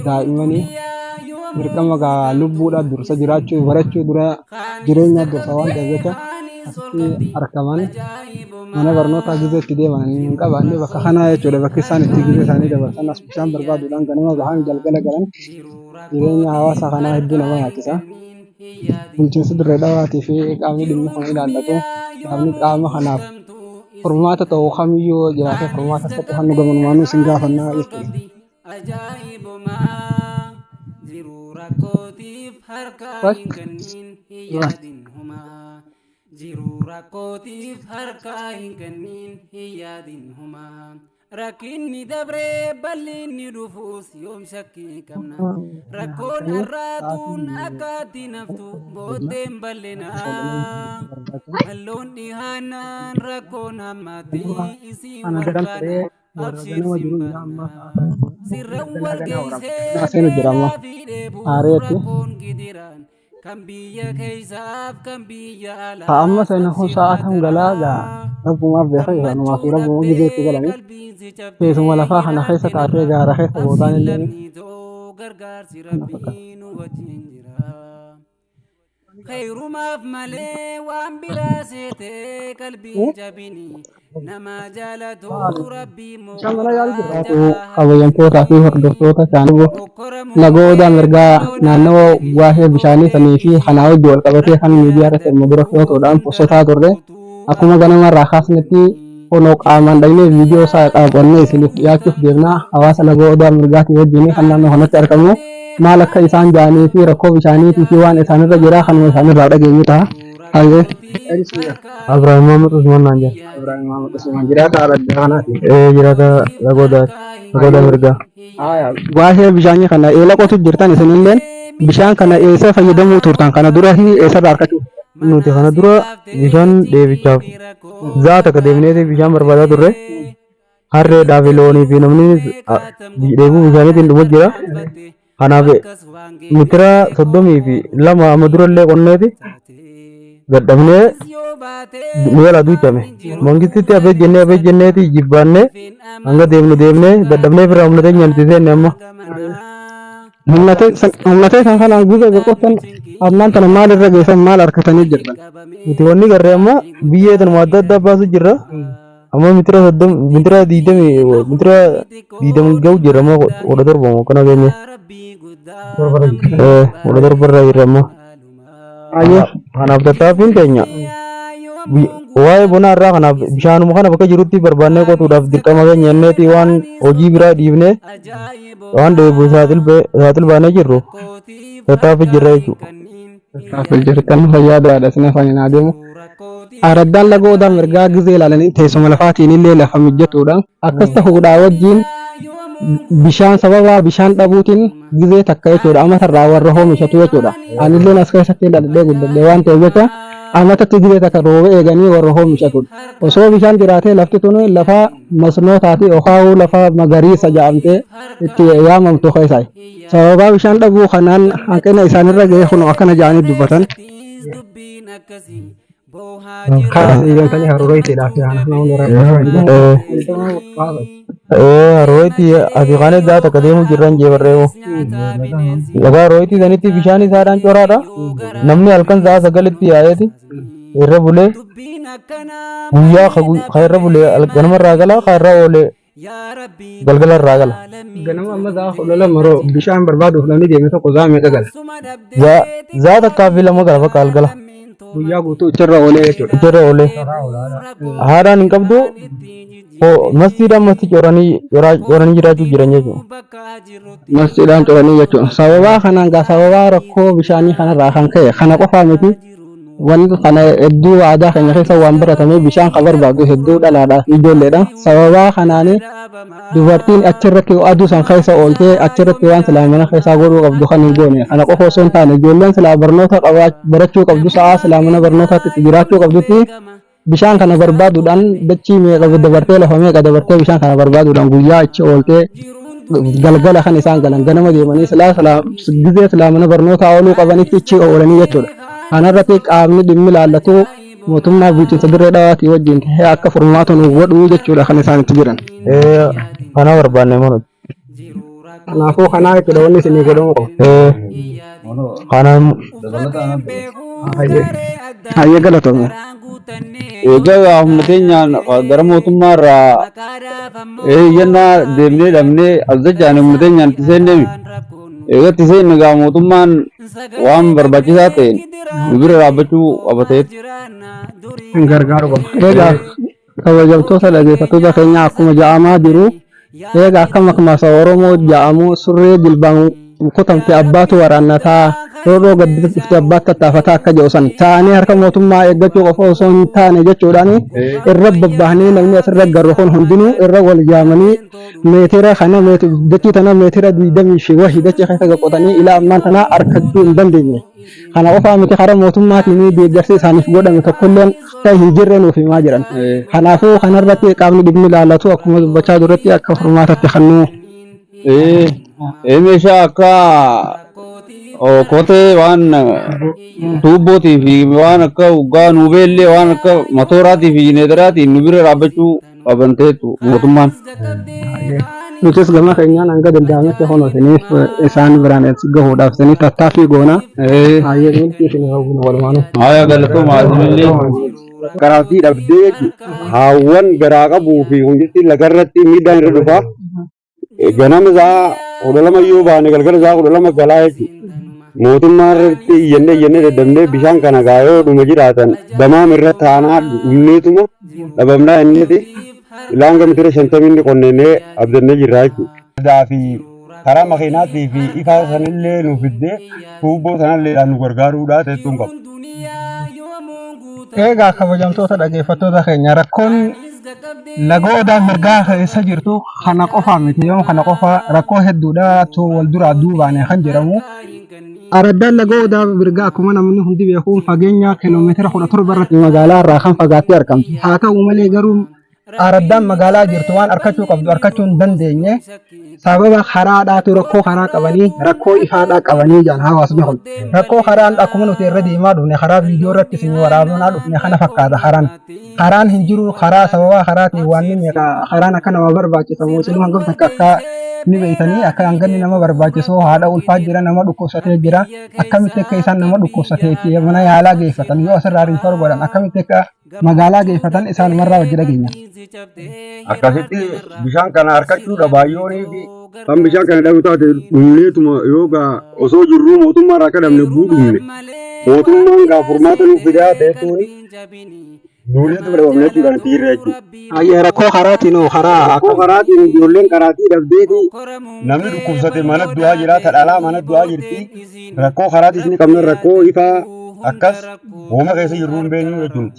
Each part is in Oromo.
daa'imanii dirqama lubbuudhaan dursa jiraachuu barachuu dura jireenya dursa waan ta'eef jecha asitti argaman mana barnootaa gizee itti deeman hin qabaanne bakka kanaa jechuudha. Bakki isaan itti gizee isaanii dabarsan as bishaan barbaaduudhaan ganama bahan galgala galan jireenya hawaasa kanaa hedduu nama yaachisa. Bulchiinsa dirree dhawaatii fi qaamni dhimmi kun ilaallatu qaamni qaama kanaaf furmaata ta'uu kamiyyuu jiraatee furmaata akka ta'an nu gamanumaanuu isin gaafannaa jechuudha. Rakkinni dabree bal'inni dhufuus yoom shakkii qabna rakkoon har'aatuun akkaatti naftu booddeen bal'inaa halloon dhihaannaan rakkoon hammaatee isii warraana abshiirsiin sirran wal geessee fi dheebuu rakkoon gidiraan kan biyya keessaaf kan biyya alaa amma sana sa'aatam galaagaa rabbumaaf beekan isaanuma fi rabbuma gizeetti galanii keessuma lafaa kana keessa taatee gaara keessa bootaan illee gargaarsi rabbii nu wajjin jira khayrumaaf malee waan biraa seetee qalbii jabini nama jaalatu rabbii kabajamtootaa fi hordoftoota isaanii nagoodaa mirgaa naannawaa waahee bishaanii sanii fi kanaa wajji wal qabatee kan miidiyaa irratti immoo dura fudhatuudhaan postotaa turre akkuma ganamarraa kaasnetti honoo qaamaan dhaynee viidiyoo isaa qaaqonnee isiniif dhiyaachuuf deemnaa hawaasa nagoodaa mirgaatii wajjin kan naannoo kanatti argamu maal akka isaan jaanii fi rakkoo bishaaniitii fi waan isaanirra jira kanuma isaanirraa dhageenyu ta'a. Abraham Muhammad Usman Nanjar. Ibrahim Muhammad Usman jiraata aradda kanaati. Jiraata Lagoda Mirga. Waahee bishaanii kana eela qotu jirtan isinilleen bishaan kana eessa fayyadamuu turtan kana dura fi eessarraa argachuu? Nuti kana dura bishaan deebichaaf zaata akka deemnee bishaan barbaadaa turre harreedhaaf loonii fi namni deebuu bishaaniitiin dhuma jira. Kanaaf mitira 32 amma durallee qonneeti gadhabnee miila duuchame mangistitti abee jenneeti jibbaanne hanga deemnee dadhabnee bira humnatee nyaannisee amma humnatee kan kanaan guutuu qottan ammaan tana maal irra geessan maal harkatanii jirtan? Nuti wanni garree amma biyyee tanuma adda addaa baasu jirra amma mitira 20 ga'u jirra amma 17 kana geenye darbarra jirra amma kanaaf tattaaffiin keenya waa'ee bonaa irraa kanaaf bishaanuma kana bakka jirutti barbaannee qotuudhaaf dirqama keenya jenneeti waan hojii biraa dhiifnee waan dheebuu saaxil baanee jirru tattaaffii jirra jechuudha. Tattaaffii jirtan fayyaadaadha sina fayyina adeemu. Araddaan Lagodaa mirgaa gizee ilaalanii teessuma lafaatiin illee lafa mijatuudha. Akkas ta'uudhaa wajjin bishaan sababa bishaan dhabuutiin gizee takka jechuudha amatarraa warra hoomishatu jechuudha. Anillee as keessatti ilaalee guddadhee waan ta'eef jecha amatatti gizee takka rooba eeganii warra hoomishatudha. Osoo bishaan jiraatee lafti tun lafa masnootaa fi okaawuu lafa magariisa jedhamtee itti yaamamtu keessaa. Sababa bishaan dhabuu kanaan hanqina isaanirra ga'ee kun akkana jedhanii dubbatan. Eegantanii haroorayitiidhaaf haroorayiti asii kaanee zaata akka deemu jirran jeebarreemoo lafa haroorayiti sanitti bishaan isaadhaan coraadha namni halkan sa'a 9tti yaa'eeti irra bulee guyyaa ka irra bulee ganamarraa gala ka irra oolee galgala irraa gala. Ganama amma za'a 12 bishaan barbaaduuf namni deeme tokko za'a meeqa gala? Za'a takkaa fi 2 gala fakka galgala. Guyyaa guutuu ichirra oolee jechuudha. Ichirra oolee. Haadhaan hin qabdu masjiidhaan masti coranii jiraachuu jiran jechuudha. Masjiidhaan coranii jechuudha. Sababaa kanaan sababaa rakkoo bishaanii kanarraa kan ka'e kana qofaa miti wanti kana hedduu aadaa keenya keessa waan baratamee bishaan kan barbaadu hedduu dhalaadhaa fi ijoolleedha. Sababaa kanaan dubartiin achirratti aduu san keessa ooltee achirratti waan silaa mana keessaa godhuu qabdu kan hin goone. Kana qofa osoo hin taane ijoolleen silaa barnoota barachuu qabdu sa'aa silaa mana barnootaatti jiraachuu qabdutti bishaan kana barbaaduudhaan dachii meeqa dabartee lafa meeqa dabartee bishaan kana barbaaduudhaan guyyaa achi ooltee galgala kan isaan galan ganama deemanii gizee silaa mana barnootaa ooluu qabanitti achi oolanii jechuudha. Kanarratti qaamni dhimmi ilaallatu mootummaa bulchiinsa dirree dhawaatii wajjin ta'ee akka furmaata nu godhuu jechuudha kan isaan itti jiran. Kana barbaanne mana kanaafuu kanaa jechuudha wanni isinii godhamu qabu. Kanaan Hayyee galatoomne. Egaa humnateenyaan gara mootummaarraa eeyyannaa deemnee dhabnee as dachaan humnateenyaan tiseen deemi. Egaa tiseen egaa mootummaan waan barbaachisaa ta'een nu bira dhaabbachuu qabateet. Gargaaru qaba. Egaa kabajamtoota dhaggeeffattoota keenya akkuma ja'amaa jiru egaa akka makmaasa Oromoo ja'amu surree jilbaan kutamte abbaatu waraannataa roorroo gadi dhufte abbaatti tattaafataa akka jedhu san ta'anii harka mootummaa eeggachuu qofa osoo hin taane jechuudhaan irra babbaahanii namni asirra garuu kun hundinuu irra wal jaamanii meetira kana dachii tana meetira 25 wahii dachii keessa qotanii ilaa ammaan tana harkachuu hin dandeenye. Kana qofaa miti karaa mootummaatiin deeggarsi isaaniif godhame tokkolleen ta'e hin jirre nuuf himaa jiran. Kanaafuu kanarratti qaamni dhimmi ilaallatu akkuma dubbachaa duratti akka furmaatatti kannuu. Meeshaa akka kotee waan tuubbootii fi waan akka ugaa nuubeellee waan akka motoraatii fi jenereeteraatiin nu bira dhaabbachuu qabanteetu mootummaan. Nutis gama keenyaan hanga danda'ametti honosiniif isaan biraan gahuudhaaf isiniif tattaaffii goona. Hayyee milkii isin hawwina walumaanu. Haaya galatooma isinillee. Karaatii dhabdee haawwan garaa qabuu fi hundatti lagarratti miidhaan irra dhufa. Ganama isaa 12 yoo baane galgala isaa 12 galaa jechuudha. Mootummaa irratti iyyannee daddabnee bishaan kana gaayoo dhuma jiraatan damaam irra taanaa dhumneetuma dhabamnaa inniti ilaan gamitira 50 qonneenee abdannee jirra jechuudha. Fi karaa makiinaatii fi ifaa sanillee nu fiddee tuubboo sanallee nu gargaaruudhaa teessuun qabu. Egaa kabajamtoota dhaggeeffattoota keenya rakkoon laga odaa mirgaa keessa jirtu kana qofaa miti yoo kana qofaa rakkoo hedduudha wal duraa duubaan kan jedhamu. Araddaan laga odaa mirgaa akkuma namni hundi beekuun fageenya kiiloomeetira 17 irratti magaalaa irraa kan fagaattee argamtu. Haa ta'u malee garuu araddaan magaalaa jirtu waan arkachuu qabdu arkachuu hin dandeenye sababa karaadhaatu rakkoo karaa qabanii rakkoo ifaadhaa qabanii jaan hawaasni kun rakkoo karaan akkuma nuti irra deemaa dhufne karaa viidiyoo irratti isin waraabnaa dhufne kana fakkaata karaan hin jiru karaa sababa karaatiin waan ni meeqa karaan akka nama barbaachisamu isin hangam takka akka ni beeytanii akka hanganni nama barbaachisoo haadha ulfaa jira nama dhukkubsatee jira akkamitti akka isaan nama dhukkubsatee fi mana yaalaa geeffatan yoo asirraa riifar godhan akkamitti akka magaalaa geeffatan isaanumarraa wajji dhageenya. Akkasitti bishaan kana harkachuudha baay'oonii fi kan bishaan kana dhabu taate dhumneetuma yookaan osoo jirruu mootummaa irraa kadhamne buudhumne mootummaan gaa furmaata nuuf fidaa ta'etuuni duuleetu fudhatamne jechuudhaan tiirre jechuudha. Hayyee rakkoo karaatiin rakkoo karaatiin ijoolleen karaatii dhabdeeti namni dhukkubsate mana du'aa jira tadhalaa mana du'aa jirti rakkoo karaatiis ni qabna rakkoo ifaa akkas hooma keessa jirruu hin beeknu jechuudha.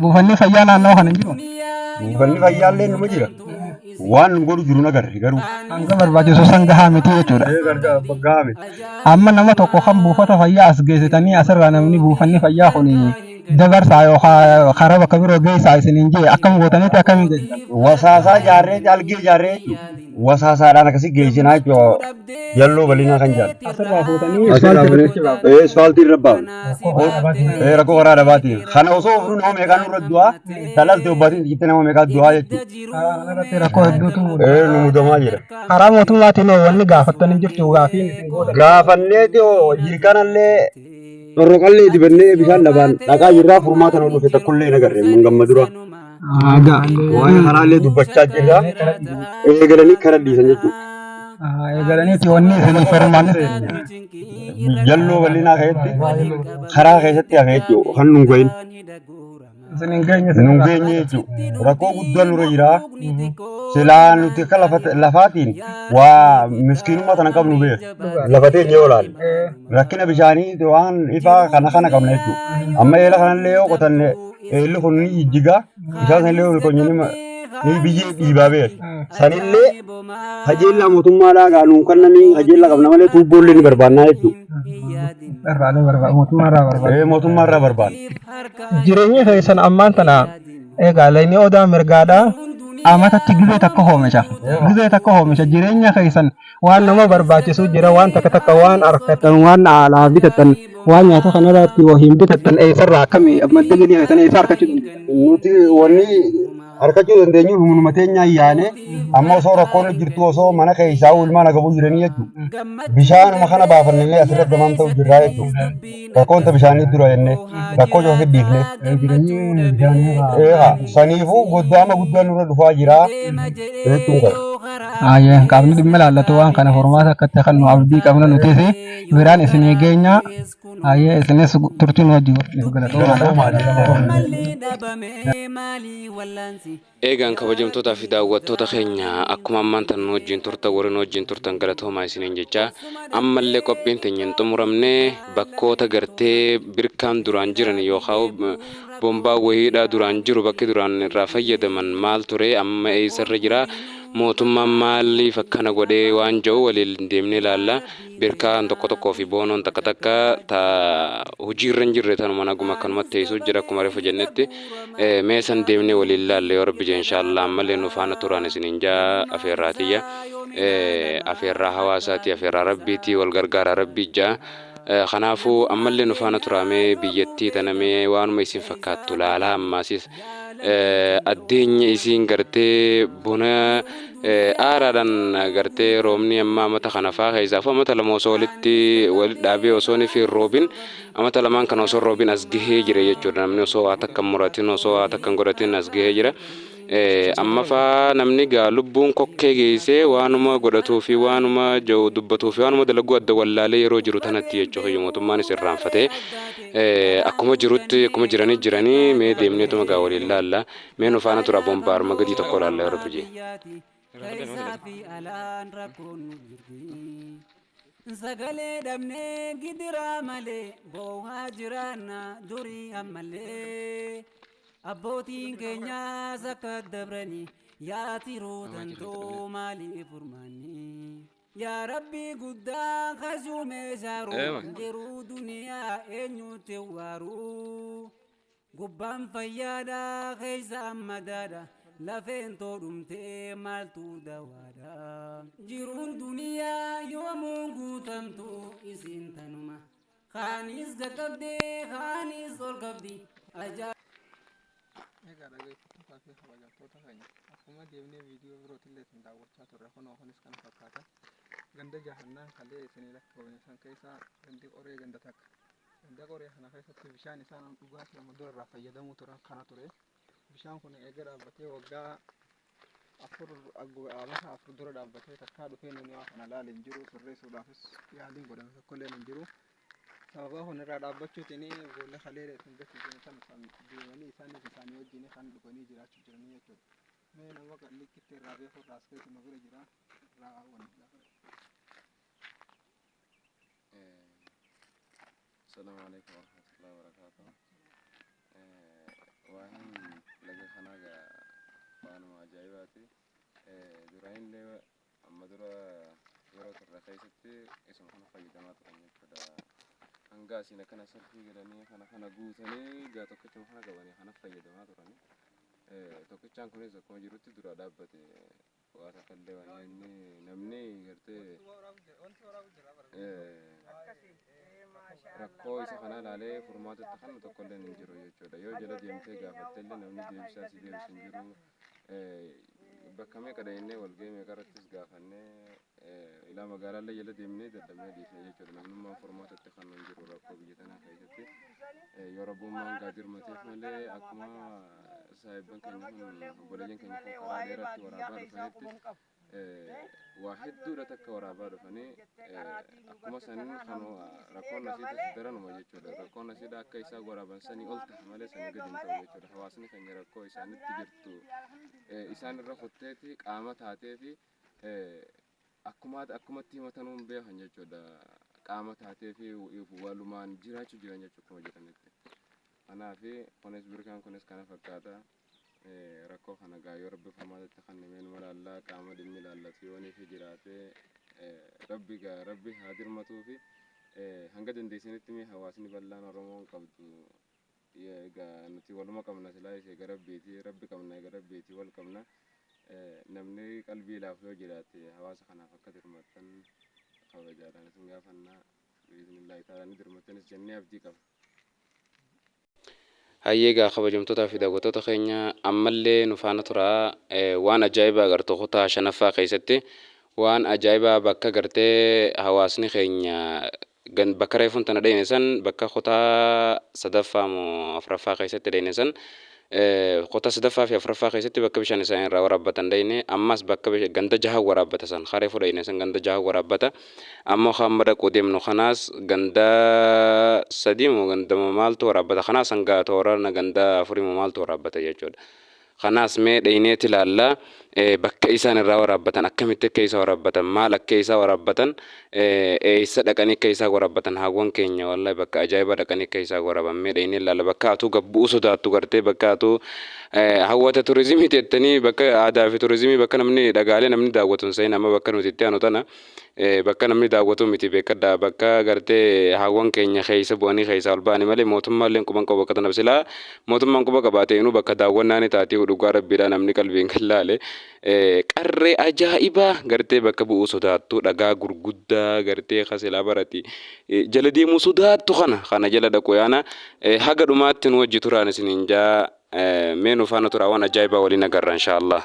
Buufanni fayyaa naannoo kana hin jiru. Buufanni fayyaallee numa jira. Waan nu godhu jiru nagarre garuu. Hanga barbaachisu san gahaa miti jechuudha. Gahaa miti. Amma nama tokko kan buufata fayyaa as geessitanii asirraa namni buufanni fayyaa kun dabarsaa yookaan karaa bakka biroo geessaa isiniin jee akkam gootanitti akkamiin geessitan. Wasaasaa jaarree algee jaarree wasaasaadhaan akkasii geessinaa jechuudha. Yalloo bal'inaa kan jaallu. Asirraa fuutanii isfaaltii irra baafne. Rakkoo karaa dhabaatiin. Kana osoo ofiruu nama meeqaan nurra du'aa talalte obbaatiin xixiqqee nama meeqaa du'aa jechuudha. Rakkoo hedduutu nu mudamaa jira. Karaa mootummaatiin wanni gaafattanii jirtu gaafiin gaafanneeti jirkanallee Torroqallee dibannee bishaan dhabaan dhaqaa jirraa furmaata nu dhufe takkullee nagarre mun gammadura. Waan kanaallee dubbachaa jirra. Eegalanii kara dhiisan jechuudha. Eegalaniiti wanni isin furmaanni jalloo bal'inaa keessatti karaa keessatti hafe jechuudha kan nu gahin. Nu geenye jechuudha. Rakkoo guddaan nurra jira. Silaa nuti akka lafaatiin waa miskiinummaa sana qabnu beeku. Lafatee nyee olaal. Rakkina bishaanii waan ifaa kana qabna jechuudha. Amma eela kanallee yoo qotanne eelli kun ni jijjiga. Bishaan sanillee ol qonyanii ni biyyee dhiibaa beeku. Sanillee hajeellaa mootummaadhaa gaanuun kannanii hajeellaa qabna malee tuubboollee ni barbaannaa jechuudha. Mootummaarraa barbaanna. Jireenya keessan ammaan tana egaa laynii odaa mirgaadhaa amatatti gibee takka oomisha. Gibee takka oomisha jireenya keessan waan nama barbaachisu jira waan takka waan argatan waan alaa bitatan waan nyaata kanarratti waa hin bitatan eessarraa akkamii madda galii keessan eessa argachuu nuti wanni harkachuu dandeenyu humnuma teenya ayyaane amma osoo rakkoon jirtu osoo mana keessaa ilmaan agabuu jiranii jechuudha. Bishaanuma kana baafannee asirratti damaan ta'u jirraa jechuudha. Rakkoon bishaanii dura jennee rakkoo coofi dhiifne. Saniifuu goddaama guddaan nurra dhufaa jira. Qaamni dhimma ilaallatu waan kana formaata akkatti kan nu abdii qabna nuti biraan isin eegeenya isinis turtiin hojii Eegaan kabajamtootaa fi daawwattoota keenya akkuma ammaan tan wajjin turtan warreen wajjin turtan galatoomaa isiniin jecha ammallee qophiin teenya hin xumuramne bakkoota gartee birkaan duraan jiran yookaan bombaa wayiidhaa duraan jiru bakki duraan irraa fayyadaman maal ture amma eessarra jira mootummaan maaliif akkana godhee waan jiru waliin deemnee ilaalla birkaan tokko fi boonoon takka hojiirra hin jirre tanuma naguma akkanumatti teessuu jira akkuma reefu jennetti meesan deemnee waliin ilaalla yoo rabbi jee inshaallah ammallee nu faana turaan isiniin jaa afeerraatiyya afeerraa hawaasaati afeerraa rabbiiti wal gargaara rabbii jaa kanaafuu ammallee nu faana turaamee biyyattii tanamee waanuma isin fakkaattu laalaa ammaasis addeenya isiin gartee buna aaraadhaan gartee roobni amma amata kana faa keessaafu amata lama osoo walitti dhaabee osoo ni fi roobin amata lamaan kana osoo roobin as gahee jira jechuudha namni osoo waa takka muratin osoo waa takka godhatin as gahee jira. Amma faa namni gaa lubbuun kokkee geessee waanuma godhatuu fi waanuma jiru dubbatuu fi waanuma dalaguu adda wallaalee yeroo jiru tanatti jechuudha mootummaan is irraanfatee akkuma jirutti akkuma jiranii mee deemneetuma gaa waliin laalla mee nu faana tura bombaaruma gadii tokko laalla yeroo biyye. Sagalee dhabnee gidiraa malee boo'aa jiraanna durii ammallee. Abbootiin keenyaas akka dabranii yaa tiruu tantoo maaliif furmaanni yaa rabbii guddaa kasuumee saaruu jiruu duniyaa eenyutti waaruu gubbaan fayyaadhaa keessa ammadaadha lafeen toodhumtee maaltu dawaadha jiruun duniyaa yoomuun guutamtu isin tanuma kaanis gaggabdee kaanis ol qabdi ajaa. Egaa dhaggeeffattoota fi kabajamtoota keenya akkuma deemnee viidiyoo birootillee isin daawwachaa turre kun oofanis kan fakkaata ganda jahannaan kalee isinii lakkaa'u san keessaa gandi qoree ganda takka ganda qoree kana keessatti bishaan isaan dhugaatii amma dura irraa fayyadamuu turan kana ture bishaan kun eega dhaabbatee waggaa amata afur dura dhaabbatee takkaa dhufee namni waa kana laale hin jiru sirreessuudhaafis yaaliin godhame tokkollee hin jiru. Sababa hunirraa dhaabbachuutiin ijoollee kaleera isin gatiitiin kan deemanii isaanis isaanii wajjin kan dhuganii jiraachuu jiranii jechuudha. Mee nama liqqitti irraa beekuu irraa as keessuma bira jira irraa wanti lafa. Assalamu alaikum warahmatullahi wabarakatuh. Waan laga kanaa waanuma ajaa'ibaati. Duraanillee amma dura yeroo turre keessatti isuma kana fayyadamaa turan jechuudha. Hanga isin akkana salphii godhanii kana guutanii gaa tokkichuma kana qabanii kana fayyadamaa turani. Tokkichaan kunis akkuma jirutti dura dhaabbate waa takkaallee waan namni gartee rakkoo isa kana ilaalee furmaatatti kan tokkollee hin jiru jechuudha. Yoo jala deemtee gaafattellee namni deebisaa si deebisu hin jiru. Bakka meeqa dhahinnee wal ga'ee meeqa irrattis gaafannee ilaa magaalaallee jala deemnee dadhabnee dhiifne jechuudha. Namnummaan furmaatatti kan hin jiru rakkoo biyya tanaa keessatti yoo rabbummaan gaa dirmateef malee akkuma saayibban keenya kun obboleeyyan keenya kun karaa dheeratti waraabaa dhufanitti waa hedduudha takka waraabaa dhufanii akkuma saniin kan rakkoon asiitti daranuma jechuudha. Rakkoon asiidha akka isaa waraaban sanii ol ta'a malee sanii gadi hin ta'u jechuudha. Hawaasni keenya rakkoo isaanitti jirtu isaan irra kutteeti qaama taatee fi akkumatti himatanuun beekan jechuudha. Qaama taatee fi walumaan jiraachuu jiran jechuudha akkuma jedhanitti. Kanaaf kunis birkaan kunis kana fakkaata. Rakkoo kana gaa yoo rabbi furmaatatti kan nameen malaallaa qaama dhimmi ilaallatu yoo niif jiraate rabbi haa dirmatuu fi hanga dandeessinitti mee hawaasni bal'aan Oromoon qabdu egaa nuti waluma qabna silaa isee gara rabbiiti rabbi qabna gara rabbiiti wal qabna namni qalbii laaf yoo jiraate hawaasa kanaaf akka dirmattan kabajaadhaan isin gaafannaa biiznillaahi ta'ala ni dirmattanis jennee abdii qaba. Hayyeegaa kabajamtootaa fi daawwattoota keenya ammallee nu faana tura waan ajaa'ibaa agartoo kutaa shanaffaa keessatti waan ajaa'ibaa bakka gartee hawaasni keenya bakka reefuun tana dheene san bakka kutaa sadaffaa moo afuraffaa keessatti dheene san kutaa sadaffaa fi afuraffaa keessatti bakka bishaan isaanii irraa waraabbatan dheene ammas bakka ganda jaha waraabbata san haree fudhayne san ganda jaha waraabbata ammoo hamma dhaquu deemnu kanaas ganda sadii moo ganda maaltu waraabbata kanaas hanga toorana ganda afurii moo maaltu waraabbata jechuudha. Kanaas mee dhayneeti ilaalla bakka isaan irraa waraabbatan akkamitti akka isaa waraabbatan maal akka isaa waraabbatan eessa dhaqanii akka isaa waraabbatan hawwan keenya wallahi bakka ajaa'iba dhaqanii akka isaa waraaban mee dhaynee ilaalla bakka atuu gabbuu sodaattu gartee bakka atuu hawwata turizimii teettanii bakka aadaa fi turizimii bakka namni dhagaalee namni daawwatu hin nama bakka nuti itti aanu tana bakka namni daawwatu miti beekadha bakka gartee hawwan keenya keessa bu'anii keessa ol ba'anii malee mootummaallee quban qabu bakka tanaaf silaa mootummaan quba qabaatee inuu bakka daawwannaa ni taatee dhugaa rabbiidha namni qalbiin kan laale qarree ajaa'ibaa gartee bakka bu'uu sodaattu dhagaa gurguddaa gartee kasilaa barati jala deemuu sodaattu kana jala dhaqu yaana haga dhumaatti nu wajji turaan isiniin jaa mee nu faana turaa waan ajaa'ibaa waliin agarra inshaallah.